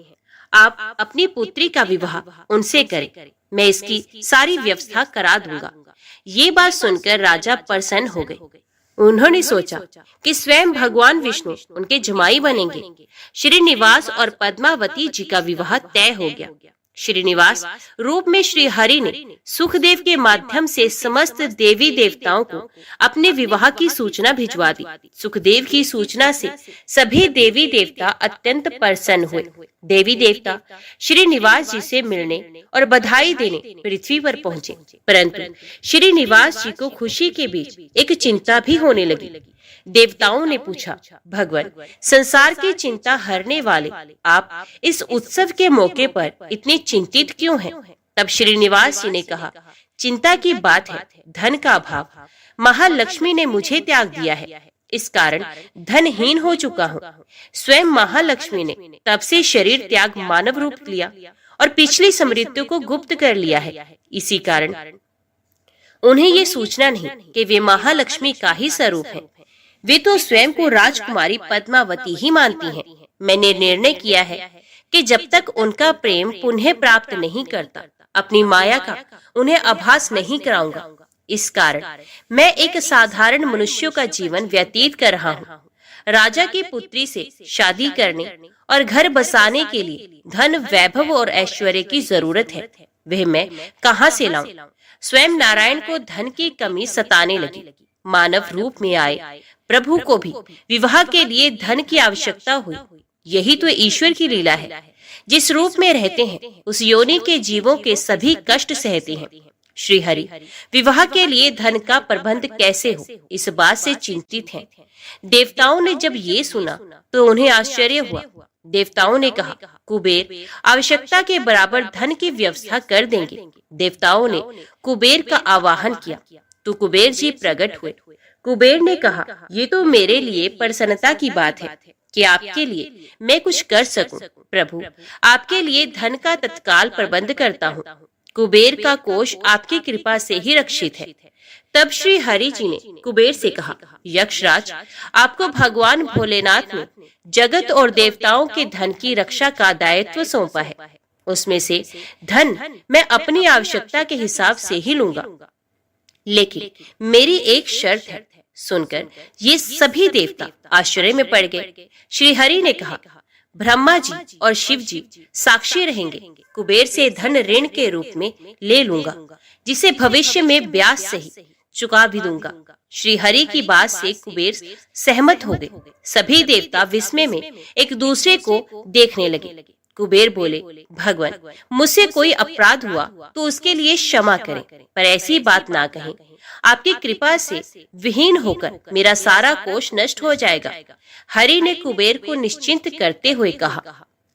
आप अपनी पुत्री का विवाह उनसे करें। मैं इसकी सारी व्यवस्था करा दूंगा। ये बात सुनकर राजा प्रसन्न हो गए। उन्होंने सोचा कि स्वयं भगवान विष्णु उनके जमाई बनेंगे। श्रीनिवास और पद्मावती जी का विवाह तय हो गया। श्रीनिवास रूप में श्री हरि ने सुखदेव के माध्यम से समस्त देवी देवताओं को अपने विवाह की सूचना भिजवा दी। सुखदेव की सूचना से सभी देवी देवता अत्यंत प्रसन्न हुए। देवी देवता श्रीनिवास जी से मिलने और बधाई देने पृथ्वी पर पहुंचे, परंतु श्रीनिवास जी को खुशी के बीच एक चिंता भी होने लगी। देवताओं ने पूछा, भगवान, संसार की चिंता हरने वाले आप इस उत्सव के मौके पर इतने चिंतित क्यों हैं? तब श्रीनिवास जी ने कहा, चिंता की बात है धन का अभाव। महालक्ष्मी ने मुझे त्याग दिया है, इस कारण धनहीन हो चुका हूँ। स्वयं महालक्ष्मी ने तब से शरीर त्याग मानव रूप लिया और पिछली समृद्धि को गुप्त कर लिया है। इसी कारण उन्हें ये सूचना नहीं कि वे महालक्ष्मी का ही स्वरूप है। वे तो स्वयं को राजकुमारी पद्मावती ही मानती हैं। मैंने निर्णय किया है कि जब तक उनका प्रेम पुनः प्राप्त नहीं करता, अपनी माया का उन्हें आभास नहीं कराऊंगा। इस कारण मैं एक साधारण मनुष्यों का जीवन व्यतीत कर रहा हूँ। राजा की पुत्री से शादी करने और घर बसाने के लिए धन, वैभव और ऐश्वर्य की जरूरत है। वह मैं कहाँ से लाऊं? स्वयं नारायण को धन की कमी सताने लगी। मानव रूप में आए प्रभु को भी विवाह के लिए धन की आवश्यकता हुई। यही तो ईश्वर की लीला है। जिस रूप में रहते हैं उस योनि के जीवों के सभी कष्ट सहते हैं। श्री हरि विवाह के लिए धन का प्रबंध कैसे हो, इस बात से चिंतित हैं। देवताओं ने जब ये सुना तो उन्हें आश्चर्य हुआ। देवताओं ने कहा, कुबेर आवश्यकता के बराबर धन की व्यवस्था कर देंगे। देवताओं ने कुबेर का आवाहन किया तो कुबेर जी प्रकट हुए। कुबेर ने कहा, ये तो मेरे लिए प्रसन्नता की बात है कि आपके लिए मैं कुछ कर सकूं। प्रभु, आपके लिए धन का तत्काल प्रबंध करता हूँ। कुबेर का कोष आपकी कृपा से ही रक्षित है। तब श्री हरि जी ने कुबेर से कहा, यक्षराज, आपको भगवान भोलेनाथ ने जगत और देवताओं के धन की रक्षा का दायित्व सौंपा है। उसमें से धन मैं अपनी आवश्यकता के हिसाब से ही लूंगा, लेकिन मेरी एक शर्त है। सुनकर ये सभी देवता आश्चर्य में पड़ गए। श्री हरि ने कहा, ब्रह्मा जी और शिव जी साक्षी रहेंगे। कुबेर से धन ऋण के रूप में ले लूंगा, जिसे भविष्य में ब्याज सहित चुका भी दूंगा। श्री हरि की बात से कुबेर सहमत हो गए। सभी देवता विस्मय में एक दूसरे को देखने लगे। कुबेर बोले, भगवान, मुझसे कोई अपराध हुआ तो उसके लिए क्षमा करें, पर ऐसी बात ना कहें। आपकी कृपा से विहीन होकर मेरा सारा कोष नष्ट हो जाएगा। हरि ने कुबेर को निश्चिंत करते हुए कहा,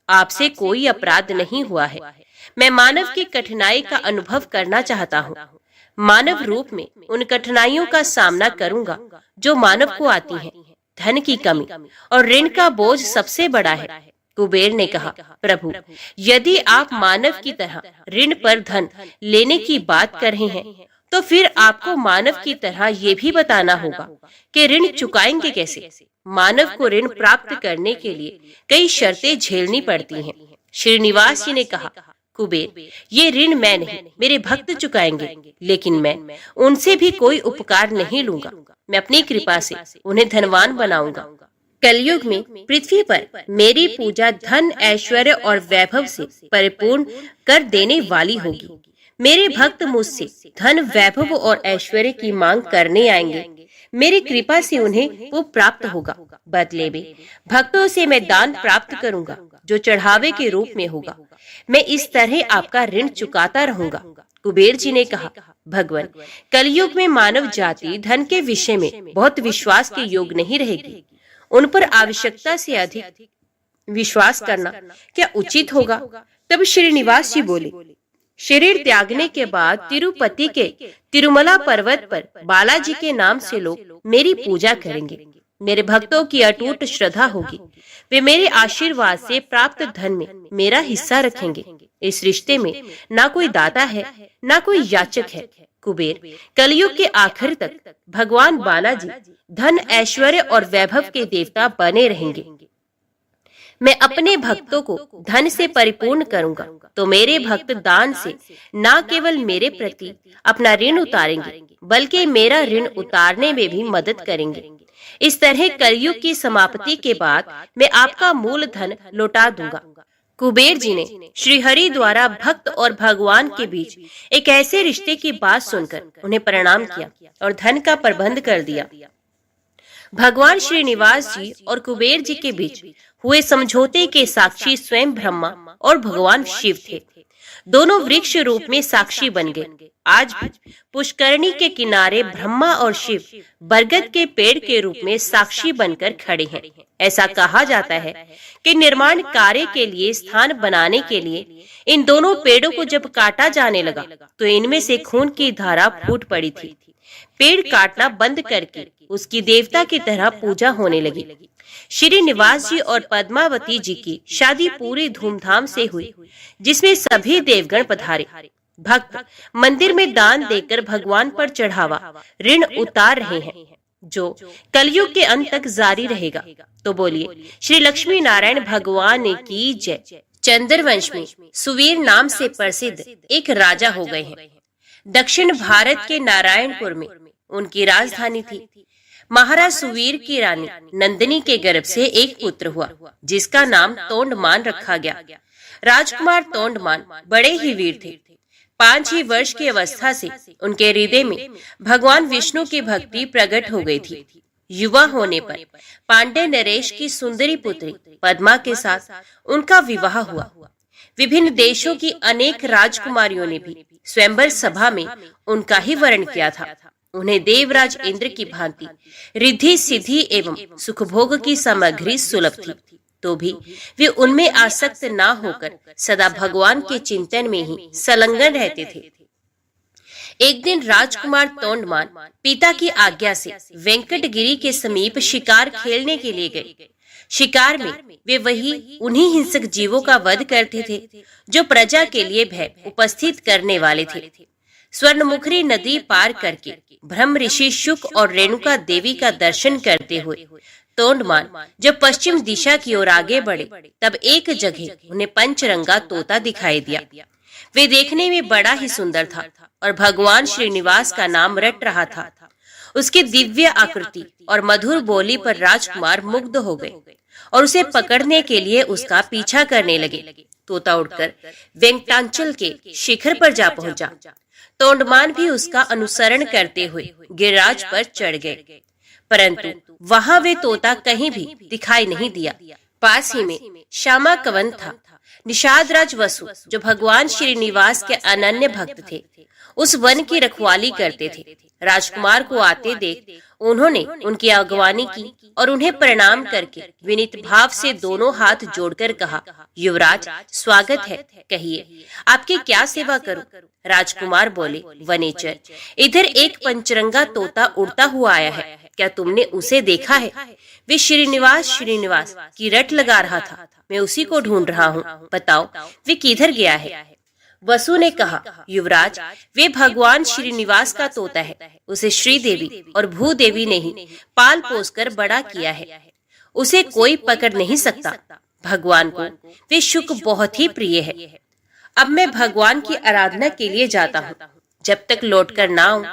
आपसे कोई अपराध नहीं हुआ है। मैं मानव की कठिनाई का अनुभव करना चाहता हूँ। मानव रूप में उन कठिनाइयों का सामना करूंगा जो मानव को आती हैं। धन की कमी और ऋण का बोझ सबसे बड़ा है। कुबेर ने कहा, प्रभु, यदि आप मानव की तरह ऋण पर धन लेने की बात कर रहे हैं तो फिर आपको मानव की तरह ये भी बताना होगा कि ऋण चुकाएंगे कैसे। मानव को ऋण प्राप्त करने के लिए कई शर्तें झेलनी पड़ती हैं। श्रीनिवास जी ने कहा, कुबेर, ये ऋण मैं नहीं, मेरे भक्त चुकाएंगे, लेकिन मैं उनसे भी कोई उपकार नहीं लूंगा। मैं अपनी कृपा से उन्हें धनवान बनाऊंगा। कलयुग में पृथ्वी पर मेरी पूजा धन, ऐश्वर्य और वैभव से परिपूर्ण कर देने वाली होगी। मेरे भक्त मुझसे धन, वैभव और ऐश्वर्य की मांग करने आएंगे। मेरी कृपा से उन्हें वो प्राप्त होगा। बदले में भक्तों से मैं दान प्राप्त करूंगा जो चढ़ावे के रूप में होगा। मैं इस तरह आपका ऋण चुकाता रहूंगा। कुबेर जी ने कहा, भगवान, कलयुग में मानव जाति धन के विषय में बहुत विश्वास के योग नहीं रहेगी। उन पर आवश्यकता से अधिक विश्वास करना क्या उचित होगा? तब श्रीनिवास जी बोले, शरीर त्यागने के बाद तिरुपति के तिरुमला पर्वत पर बालाजी के नाम से लोग मेरी पूजा करेंगे। मेरे भक्तों की अटूट श्रद्धा होगी। वे मेरे आशीर्वाद से प्राप्त धन में मेरा हिस्सा रखेंगे। इस रिश्ते में ना कोई दाता है, ना कोई याचक है। कुबेर, कलयुग के आखिर तक भगवान बालाजी धन, ऐश्वर्य और वैभव के देवता बने रहेंगे। मैं अपने भक्तों को धन से परिपूर्ण करूंगा तो मेरे भक्त दान से न केवल मेरे प्रति अपना ऋण उतारेंगे, बल्कि मेरा ऋण उतारने में भी मदद करेंगे। इस तरह कलयुग की समाप्ति के बाद मैं आपका मूल धन लौटा दूंगा। कुबेर जी ने श्रीहरि द्वारा भक्त और भगवान के बीच एक ऐसे रिश्ते की बात सुनकर उन्हें प्रणाम किया और धन का प्रबंध कर दिया। भगवान श्रीनिवास जी और कुबेर जी के बीच हुए समझौते के साक्षी स्वयं ब्रह्मा और भगवान शिव थे। दोनों वृक्ष रूप में साक्षी बन गए। आज भी पुष्करणी के किनारे ब्रह्मा और शिव बरगद के पेड़ के रूप में साक्षी बनकर खड़े हैं। ऐसा कहा जाता है कि निर्माण कार्य के लिए स्थान बनाने के लिए इन दोनों पेड़ों को जब काटा जाने लगा तो इनमें से खून की धारा फूट पड़ी थी। पेड़ काटना बंद करके उसकी देवता की तरह पूजा होने लगी। श्रीनिवास जी और पद्मावती जी की शादी पूरी धूमधाम से हुई, जिसमें सभी देवगण पधारे। भक्त मंदिर में दान देकर भगवान पर चढ़ावा ऋण उतार रहे हैं। जो कलयुग के अंत तक जारी रहेगा। तो बोलिए श्री लक्ष्मी नारायण भगवान की जय। चंद्रवंश में सुवीर नाम से प्रसिद्ध एक राजा हो गए हैं। दक्षिण भारत के नारायणपुर में उनकी राजधानी थी। महाराज सुवीर की रानी नंदिनी के गर्भ से एक पुत्र हुआ, जिसका नाम तोंडमान रखा गया। राजकुमार तोंडमान बड़े ही वीर थे। 5 ही वर्ष की अवस्था से उनके हृदय में भगवान विष्णु की भक्ति प्रकट हो गई थी। युवा होने पर पांडे नरेश की सुंदरी पुत्री पद्मा के साथ उनका विवाह हुआ। विभिन्न देशों की अनेक राजकुमारियों ने भी स्वयंवर सभा में उनका ही वरण किया था। उन्हें देवराज इंद्र की भांति रिद्धि सिद्धि एवं सुखभोग की सामग्री सुलभ थी, तो भी वे उनमें आसक्त न होकर सदा भगवान के चिंतन में ही संलग्न रहते थे। एक दिन राजकुमार तोंडमान पिता की आज्ञा से वेंकटगिरी के समीप शिकार खेलने के लिए गए। शिकार में वे उन्हीं हिंसक जीवों का वध करते थे जो प्रजा के लिए भय उपस्थित करने वाले थे। स्वर्णमुखरी नदी पार करके ब्रह्म ऋषि शुक और रेणुका देवी का दर्शन करते हुए तोंडमान जब पश्चिम दिशा की ओर आगे बढ़े, तब एक जगह उन्हें पंचरंगा तोता दिखाई दिया। वे देखने में बड़ा ही सुंदर था और भगवान श्रीनिवास का नाम रट रहा था। उसकी दिव्य आकृति और मधुर बोली पर राजकुमार मुग्ध हो गए और उसे पकड़ने के लिए उसका पीछा करने लगे। तोता उड़कर वेंकटाचल के शिखर पर जा पहुंचा। तोंडमान भी उसका अनुसरण करते हुए गिरिराज पर चढ़ गए, परंतु वहां वे तोता कहीं भी दिखाई नहीं दिया। पास ही में श्यामा कवन था। निषाद राज वसु, जो भगवान श्रीनिवास के अनन्य भक्त थे, उस वन की रखवाली करते थे। राजकुमार को आते देख उन्होंने उनकी अगवानी की और उन्हें प्रणाम करके विनीत भाव से दोनों हाथ जोड़कर कहा, युवराज स्वागत है, कहिए आपकी क्या सेवा करूं? राजकुमार बोले, वनेचर, इधर एक पंचरंगा तोता उड़ता हुआ आया है, क्या तुमने उसे देखा है? वे श्रीनिवास की रट लगा रहा था, मैं उसी को ढूंढ रहा हूँ, बताओ वे किधर गया है? वसु ने कहा, युवराज वे भगवान श्रीनिवास का तोता है। उसे श्रीदेवी और भूदेवी ने ही पाल पोस कर बड़ा किया है। उसे कोई पकड़ नहीं सकता। भगवान को वे शुक बहुत ही प्रिय है। अब मैं भगवान की आराधना के लिए जाता हूँ। जब तक लौटकर ना आऊं,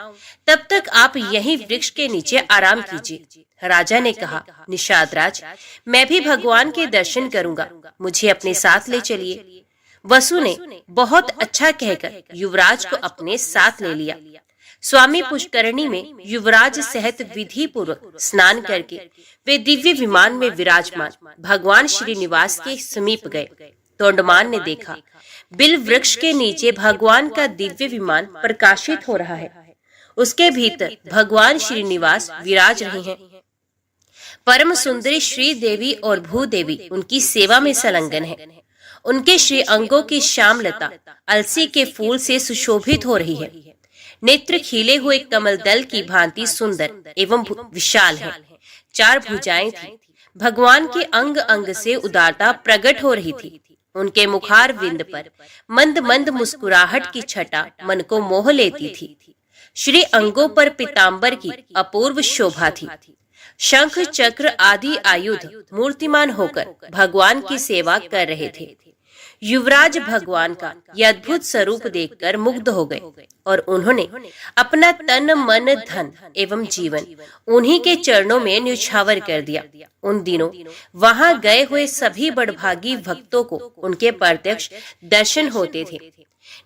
तब तक आप यहीं वृक्ष के नीचे आराम कीजिए। राजा ने कहा, निषाद राज, मैं भी भगवान के दर्शन करूंगा, मुझे अपने साथ ले चलिए। वसु ने बहुत अच्छा कहकर युवराज को अपने साथ ले लिया। स्वामी पुष्करणी में युवराज सहित विधि पूर्वक स्नान करके वे दिव्य विमान में विराजमान भगवान श्रीनिवास के समीप गए। तोंडमान ने देखा, बिल वृक्ष के नीचे भगवान का दिव्य विमान प्रकाशित हो रहा है। उसके भीतर भगवान श्रीनिवास विराज रहे हैं। परम सुंदरी श्री देवी और भूदेवी उनकी सेवा में संलग्न है। उनके श्री अंगों की श्यामलता अलसी के फूल से सुशोभित हो रही है। नेत्र खिले हुए कमल दल की भांति सुंदर एवं विशाल है। 4 भुजाएं थी। भगवान के अंग अंग से उदारता प्रकट हो रही थी। उनके मुखार विंद पर मंद मंद मुस्कुराहट की छटा मन को मोह लेती थी। श्री अंगों पर पीतांबर की अपूर्व शोभा थी। शंख चक्र आदि आयुध मूर्तिमान होकर भगवान की सेवा कर रहे थे। युवराज भगवान का यह अद्भुत स्वरूप देखकर मुग्ध हो गए और उन्होंने अपना तन मन धन एवं जीवन उन्हीं के चरणों में न्यौछावर कर दिया। उन दिनों वहां गए हुए सभी बड़भागी भक्तों को उनके प्रत्यक्ष दर्शन होते थे।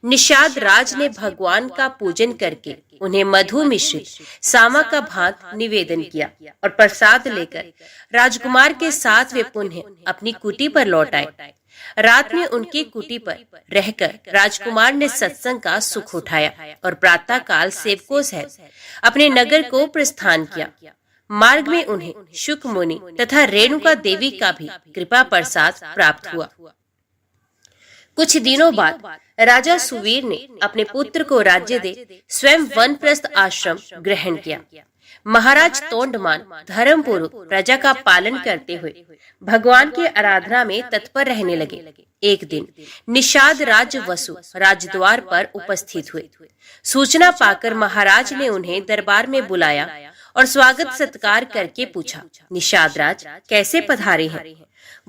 निषाद राज ने भगवान का पूजन करके उन्हें मधु मिश्रित सामा का भात निवेदन किया और प्रसाद लेकर राजकुमार के साथ वे पुनः अपनी कुटी पर लौट आए। रात में उनकी कुटी पर रहकर राजकुमार ने सत्संग का सुख उठाया और प्रातः काल सेवकों सहित अपने नगर को प्रस्थान किया। मार्ग में उन्हें शुक मुनि तथा रेणुका देवी का भी कृपा प्रसाद प्राप्त हुआ। कुछ दिनों बाद राजा सुवीर ने अपने पुत्र को राज्य दे स्वयं वनप्रस्थ आश्रम ग्रहण किया। महाराज तोंडमान धर्मपूर्वक प्रजा का पालन करते हुए भगवान की आराधना में तत्पर रहने लगे। एक दिन निषाद राज वसु राजद्वार पर उपस्थित हुए। सूचना पाकर महाराज ने उन्हें दरबार में बुलाया और स्वागत सत्कार करके पूछा, निषाद राज कैसे पधारे हैं?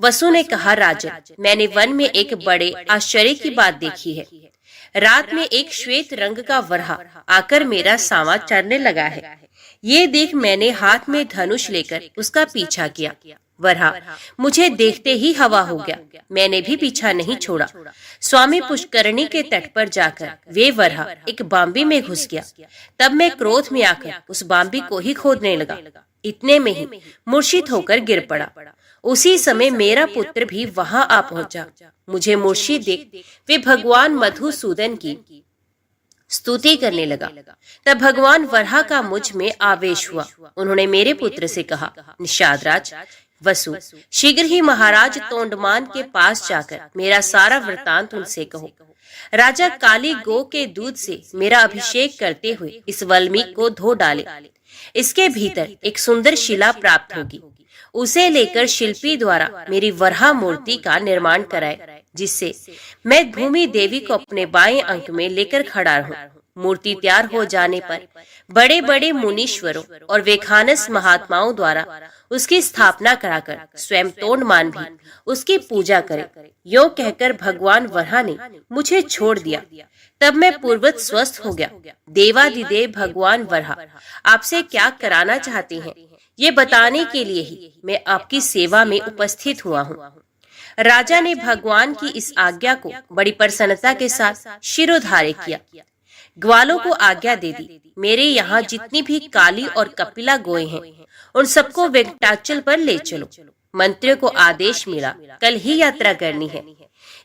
वसु ने कहा, राजन, मैंने वन में एक बड़े आश्चर्य की बात देखी है। रात में एक श्वेत रंग का वरहा आकर मेरा सावा चरने लगा है। ये देख मैंने हाथ में धनुष लेकर उसका पीछा किया। वरहा मुझे देखते ही हवा हो गया। मैंने भी पीछा नहीं छोड़ा। स्वामी पुष्करणी के तट पर जाकर वे वरहा एक बांबी में घुस गया। तब मैं क्रोध में आकर उस बांबी को ही खोदने लगा। इतने में ही मूर्छित होकर गिर पड़ा। उसी समय मेरा पुत्र भी वहां आ पहुंचा। मुझे मूर्छित देख वे भगवान मधुसूदन की स्तुति करने लगा। तब भगवान वरहा का मुझ में आवेश हुआ। उन्होंने मेरे पुत्र से कहा, निषाद राज, वसु शीघ्र ही महाराज तोंडमान के पास जाकर मेरा सारा वृतांत उनसे कहो। राजा काली गो के दूध से मेरा अभिषेक करते हुए इस वल्मीक को धो डाले। इसके भीतर एक सुंदर शिला प्राप्त होगी। उसे लेकर शिल्पी द्वारा मेरी वरहा मूर्ति का निर्माण कराए, जिससे मैं भूमि देवी को अपने बाएं अंक में लेकर खड़ा रहूं। मूर्ति तैयार हो जाने पर बड़े बड़े मुनीश्वरों और वेखानस महात्माओं द्वारा उसकी स्थापना कराकर स्वयं तोंडमान भी उसकी पूजा करे। यो कहकर भगवान वरहा ने मुझे छोड़ दिया। तब मैं पूर्वत स्वस्थ हो गया। देवादिदेव भगवान वरहा आपसे क्या कराना चाहते हैं, ये बताने के लिए ही मैं आपकी सेवा में उपस्थित हुआ हूँ। राजा ने भगवान की इस आज्ञा को बड़ी प्रसन्नता के साथ शिरोधार्य किया। ग्वालों को आज्ञा दे दी, मेरे यहाँ जितनी भी काली और कपिला गोए हैं उन सबको वेंकटाचल पर ले चलो। मंत्रियों को आदेश मिला, कल ही यात्रा करनी है।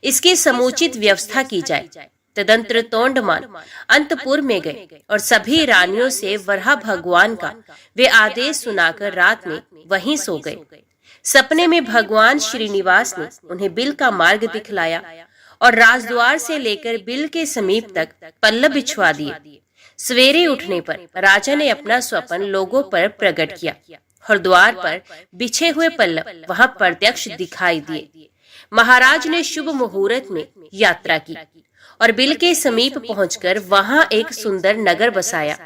इसकी समुचित व्यवस्था की जाए। तदंतर तोंडमान अंतपुर में गए और सभी रानियों से वरहा भगवान का वे आदेश सुनाकर रात में वहीं सो गए। सपने में भगवान श्रीनिवास ने उन्हें बिल का मार्ग दिखलाया और राजद्वार से लेकर बिल के समीप तक पल्लव बिछवा दिए। सवेरे उठने पर राजा ने अपना स्वप्न लोगों पर प्रकट किया और द्वार पर बिछे हुए पल्लव वहां प्रत्यक्ष दिखाई दिए। महाराज ने शुभ मुहूर्त में यात्रा की और बिल के समीप पहुंचकर वहां एक सुंदर नगर बसाया।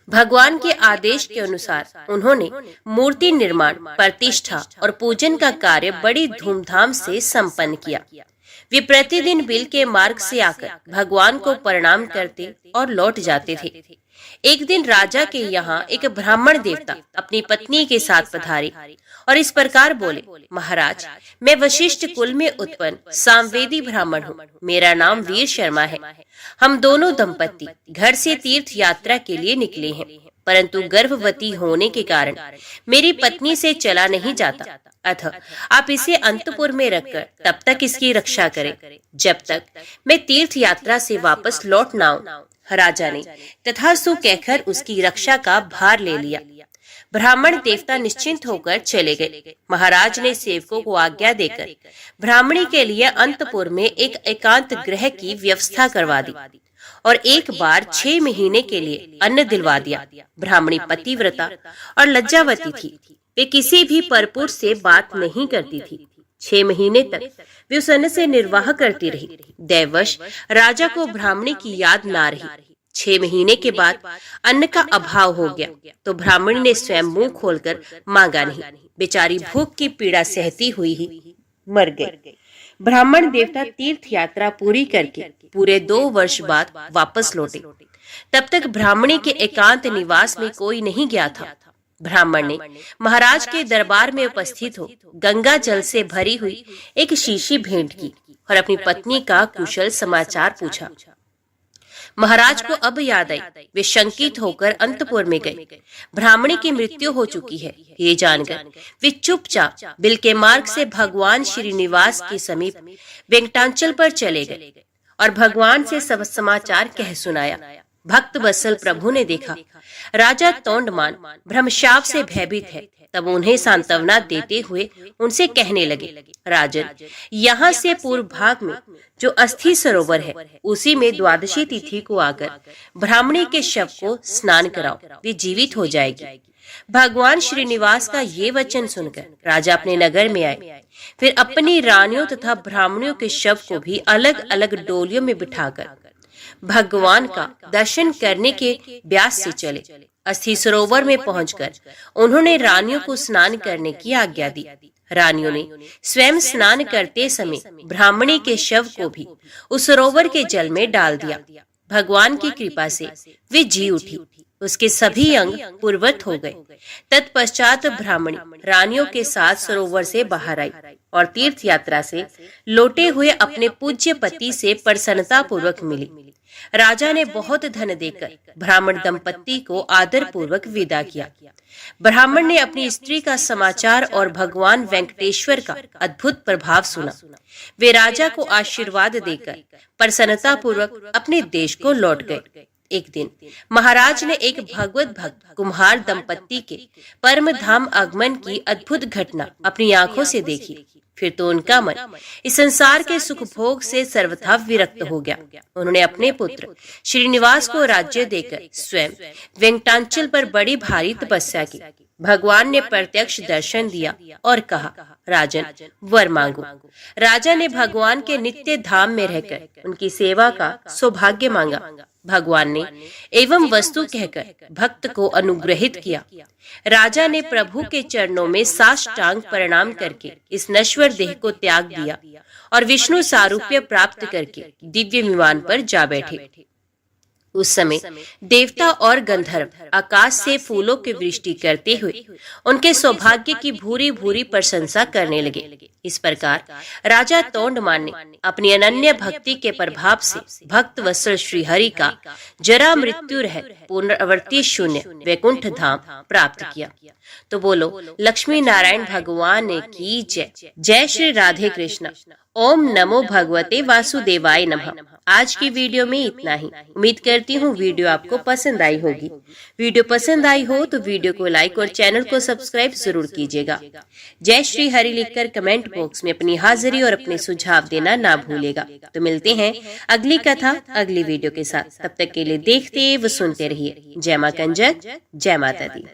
भगवान के आदेश के अनुसार उन्होंने मूर्ति निर्माण, प्रतिष्ठा और पूजन का कार्य बड़ी धूमधाम से संपन्न किया। वे प्रतिदिन बिल के मार्ग से आकर भगवान को प्रणाम करते और लौट जाते थे। एक दिन राजा के यहाँ एक ब्राह्मण देवता अपनी पत्नी के साथ पधारे और इस प्रकार बोले, महाराज, मैं वशिष्ठ कुल में उत्पन्न सामवेदी ब्राह्मण हूँ। मेरा नाम वीर शर्मा है। हम दोनों दंपत्ति घर से तीर्थ यात्रा के लिए निकले हैं, परंतु गर्भवती होने के कारण मेरी पत्नी से चला नहीं जाता। अतः आप इसे अंतपुर में रखकर तब तक इसकी रक्षा करें जब तक मैं तीर्थ यात्रा से वापस लौट न आऊं। राजा ने तथास्तु कहकर उसकी रक्षा का भार ले लिया। ब्राह्मण देवता निश्चिंत होकर चले गए। महाराज ने सेवकों को आज्ञा देकर ब्राह्मणी के लिए अंतपुर में एक एकांत गृह की व्यवस्था करवा दी और एक बार 6 महीने के लिए अन्न दिलवा दिया। ब्राह्मणी पतिव्रता और लज्जावती थी। वे किसी भी परपुरुष से बात नहीं करती थी। 6 महीने तक वे उस अन्न से निर्वाह करती रही। दैवश राजा को ब्राह्मणी की याद ना रही। 6 महीने के बाद अन्न का अभाव हो गया तो ब्राह्मणी ने स्वयं मुंह खोलकर मांगा नहीं। बेचारी भूख की पीड़ा सहती हुई ही मर गई। ब्राह्मण देवता तीर्थ यात्रा पूरी करके पूरे 2 वर्ष बाद वापस लौटे। तब तक ब्राह्मणी के एकांत निवास में कोई नहीं गया था। ब्राह्मण ने महाराज के दरबार में उपस्थित हो गंगा जल से भरी हुई एक शीशी भेंट की और अपनी पत्नी का कुशल समाचार पूछा। महाराज को अब याद आई। वे शंकित होकर अंतपुर में गए। ब्राह्मणी की मृत्यु हो चुकी है ये जानकर वे चुपचाप बिल के मार्ग से भगवान श्रीनिवास के समीप वेंकटाचल पर चले गए और भगवान से सब समाचार कह सुनाया। भक्त वत्सल प्रभु ने देखा राजा तोंडमान ब्रह्मशाप से भयभीत है। तब उन्हें सांत्वना देते हुए उनसे कहने लगे, राजन, यहाँ से पूर्व भाग में जो अस्थि सरोवर है उसी में द्वादशी तिथि को आकर ब्राह्मणी के शव को स्नान कराओ, वे जीवित हो जाएगी। भगवान श्रीनिवास का ये वचन सुनकर राजा अपने नगर में आए। फिर अपनी रानियों तथा ब्राह्मणियों के शव को भी अलग अलग डोलियों में बिठाकर भगवान का दर्शन करने के ब्यास से चले। अस्थि सरोवर में पहुंचकर उन्होंने रानियों को स्नान करने की आज्ञा दी। रानियों ने स्वयं स्नान करते समय ब्राह्मणी के शव को भी उस सरोवर के जल में डाल दिया। भगवान की कृपा से वे जी उठी, उसके सभी अंग पूर्ववत हो गए। तत्पश्चात ब्राह्मणी रानियों के साथ सरोवर से बाहर आई और तीर्थ यात्रा से लौटे हुए अपने पूज्य पति से प्रसन्नता पूर्वक मिली। राजा ने बहुत धन देकर ब्राह्मण दंपत्ति को आदर पूर्वक विदा किया। ब्राह्मण ने अपनी स्त्री का समाचार और भगवान वेंकटेश्वर का अद्भुत प्रभाव सुना। वे राजा को आशीर्वाद देकर प्रसन्नता पूर्वक अपने देश को लौट गए। एक दिन महाराज ने एक भगवत भक्त कुम्हार दंपत्ति के परम धाम आगमन की अद्भुत घटना अपनी आंखों से देखी। फिर तो उनका मन इस संसार के सुख भोग से सर्वथा विरक्त हो गया। उन्होंने अपने पुत्र श्रीनिवास को राज्य देकर स्वयं वेंकटाचल पर बड़ी भारी तपस्या की। भगवान ने प्रत्यक्ष दर्शन दिया और कहा, राजन वर मांगो। राजा ने भगवान के नित्य धाम में रहकर उनकी सेवा का सौभाग्य मांगा। भगवान ने एवं वस्तु कहकर भक्त को अनुग्रहित किया। राजा ने प्रभु के चरणों में साष्टांग प्रणाम करके इस नश्वर देह को त्याग दिया और विष्णु सारूप्य प्राप्त करके दिव्य विमान पर जा बैठे। उस समय देवता और गंधर्व आकाश से फूलों की वृष्टि करते हुए उनके सौभाग्य की भूरी भूरी प्रशंसा करने लगे। इस प्रकार राजा तोंडमान ने अपनी अनन्य भक्ति के प्रभाव से भक्त वत्सल श्रीहरि का जरा मृत्यु रहित पुनरावृत्ति शून्य वैकुंठ धाम प्राप्त किया। तो बोलो लक्ष्मी नारायण भगवान की जय। जय श्री राधे कृष्ण। ओम नमो भगवते वासुदेवाय नमः। आज की वीडियो में इतना ही। उम्मीद करती हूँ वीडियो आपको पसंद आई होगी। वीडियो पसंद आई हो तो वीडियो को लाइक और चैनल को सब्सक्राइब जरूर कीजिएगा। जय श्री हरि लिखकर कमेंट बॉक्स में अपनी हाजिरी और अपने सुझाव देना ना भूलेगा। तो मिलते हैं अगली कथा अगली वीडियो के साथ। तब तक के लिए देखते व सुनते रहिए। जय मां कंजक, जय माता दी।